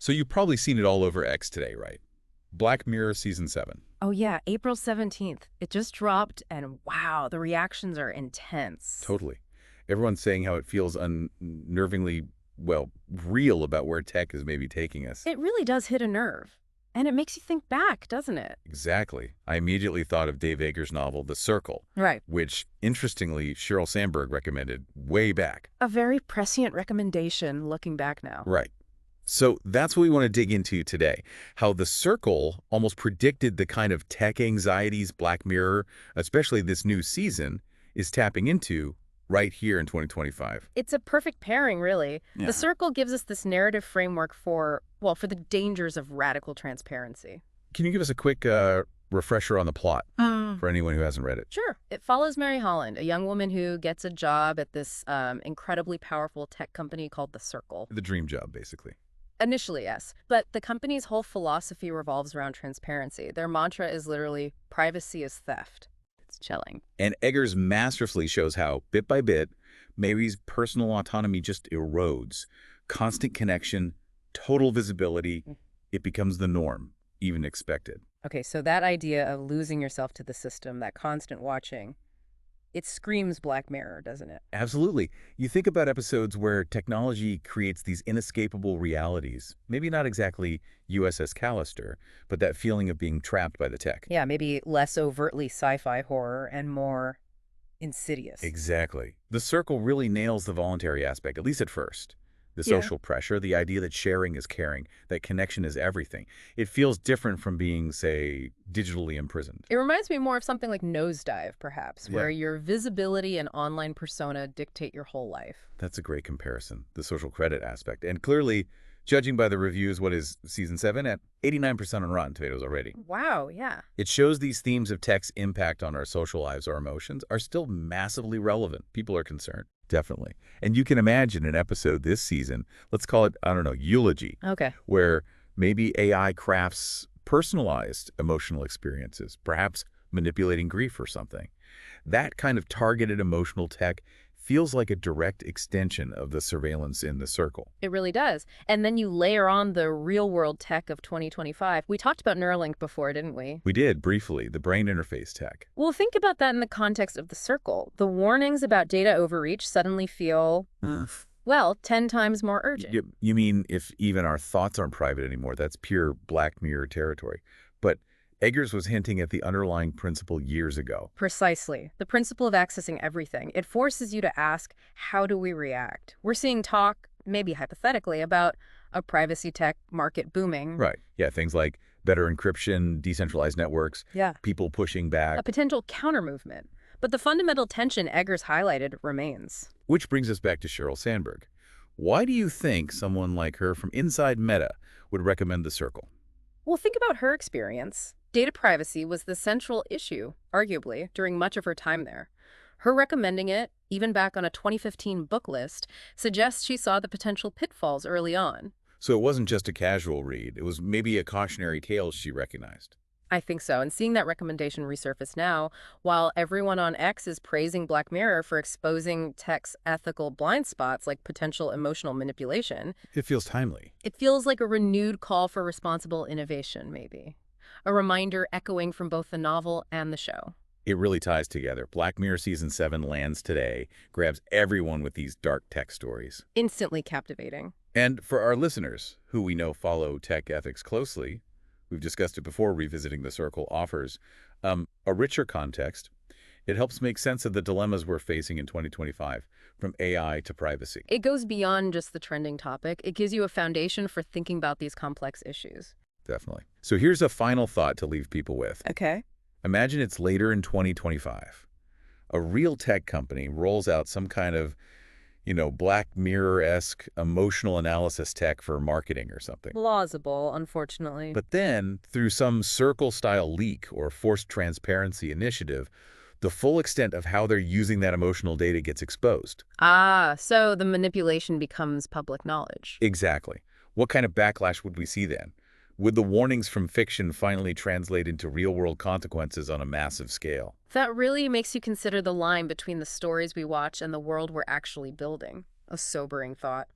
So you've probably seen it all over X today, right? Black Mirror Season 7. Oh yeah, April 17th. It just dropped and wow, the reactions are intense. Totally. Everyone's saying how it feels unnervingly, well, real about where tech is maybe taking us. It really does hit a nerve. And it makes you think back, doesn't it? Exactly. I immediately thought of Dave Eggers' novel, The Circle, Right. which, interestingly, Sheryl Sandberg recommended way back. A very prescient recommendation looking back now. Right. So that's what we want to dig into today, how The Circle almost predicted the kind of tech anxieties Black Mirror, especially this new season, is tapping into right here in 2025. It's a perfect pairing, really. Yeah. The Circle gives us this narrative framework for, well, for the dangers of radical transparency. Can you give us a quick refresher on the plot for anyone who hasn't read it? Sure. It follows Mary Holland, a young woman who gets a job at this incredibly powerful tech company called The Circle. The dream job, basically. Initially, yes. But the company's whole philosophy revolves around transparency. Their mantra is literally, privacy is theft. It's chilling. And Eggers masterfully shows how, bit by bit, Mary's personal autonomy just erodes. Constant connection, total visibility, it becomes the norm, even expected. Okay, so that idea of losing yourself to the system, that constant watching, it screams Black Mirror, doesn't it? Absolutely. You think about episodes where technology creates these inescapable realities, maybe not exactly USS Callister, but that feeling of being trapped by the tech. Yeah, maybe less overtly sci-fi horror and more insidious. Exactly. The Circle really nails the voluntary aspect, at least at first. The Yeah. social pressure, the idea that sharing is caring, that connection is everything. It feels different from being, say, digitally imprisoned. It reminds me more of something like Nosedive, perhaps, Yeah. where your visibility and online persona dictate your whole life. That's a great comparison, the social credit aspect. And clearly, judging by the reviews, what is Season 7 at 89% on Rotten Tomatoes already. Wow, yeah. It shows these themes of tech's impact on our social lives or emotions are still massively relevant. People are concerned. Definitely. And you can imagine an episode this season, let's call it, I don't know, Eulogy, Okay. where maybe AI crafts personalized emotional experiences, perhaps manipulating grief or something. That kind of targeted emotional tech feels like a direct extension of the surveillance in The Circle. It really does. And then you layer on the real-world tech of 2025. We talked about Neuralink before, didn't we? We did, briefly, the brain interface tech. Well, think about that in the context of The Circle. The warnings about data overreach suddenly feel, well, 10 times more urgent. You mean if even our thoughts aren't private anymore? That's pure Black Mirror territory. But Eggers was hinting at the underlying principle years ago. Precisely. The principle of accessing everything. It forces you to ask, how do we react? We're seeing talk, maybe hypothetically, about a privacy tech market booming. Right. Yeah, things like better encryption, decentralized networks, Yeah. people pushing A back. potential counter-movement. But the fundamental tension Eggers highlighted remains. Which brings us back to Sheryl Sandberg. Why do you think someone like her from inside Meta would recommend The Circle? Well, think about her experience. Data privacy was the central issue, arguably, during much of her time there. Her recommending it, even back on a 2015 book list, suggests she saw the potential pitfalls early on. So it wasn't just a casual read. It was maybe a cautionary tale she recognized. I think so, and seeing that recommendation resurface now, while everyone on X is praising Black Mirror for exposing tech's ethical blind spots like potential emotional manipulation, It feels timely. it feels like a renewed call for responsible innovation, maybe. A reminder echoing from both the novel and the show. It really ties together. Black Mirror Season 7 lands today, grabs everyone with these dark tech stories. Instantly captivating. And for our listeners, who we know follow tech ethics closely, we've discussed it before, revisiting The Circle offers a richer context. It helps make sense of the dilemmas we're facing in 2025, from AI to privacy. It goes beyond just the trending topic. It gives you a foundation for thinking about these complex issues. Definitely. So here's a final thought to leave people with. Okay. Imagine it's later in 2025. A real tech company rolls out some kind of, Black Mirror-esque emotional analysis tech for marketing or something. Plausible, unfortunately. But then, through some Circle-style leak or forced transparency initiative, the full extent of how they're using that emotional data gets exposed. So the manipulation becomes public knowledge. Exactly. What kind of backlash would we see then? Would the warnings from fiction finally translate into real-world consequences on a massive scale? That really makes you consider the line between the stories we watch and the world we're actually building. A sobering thought.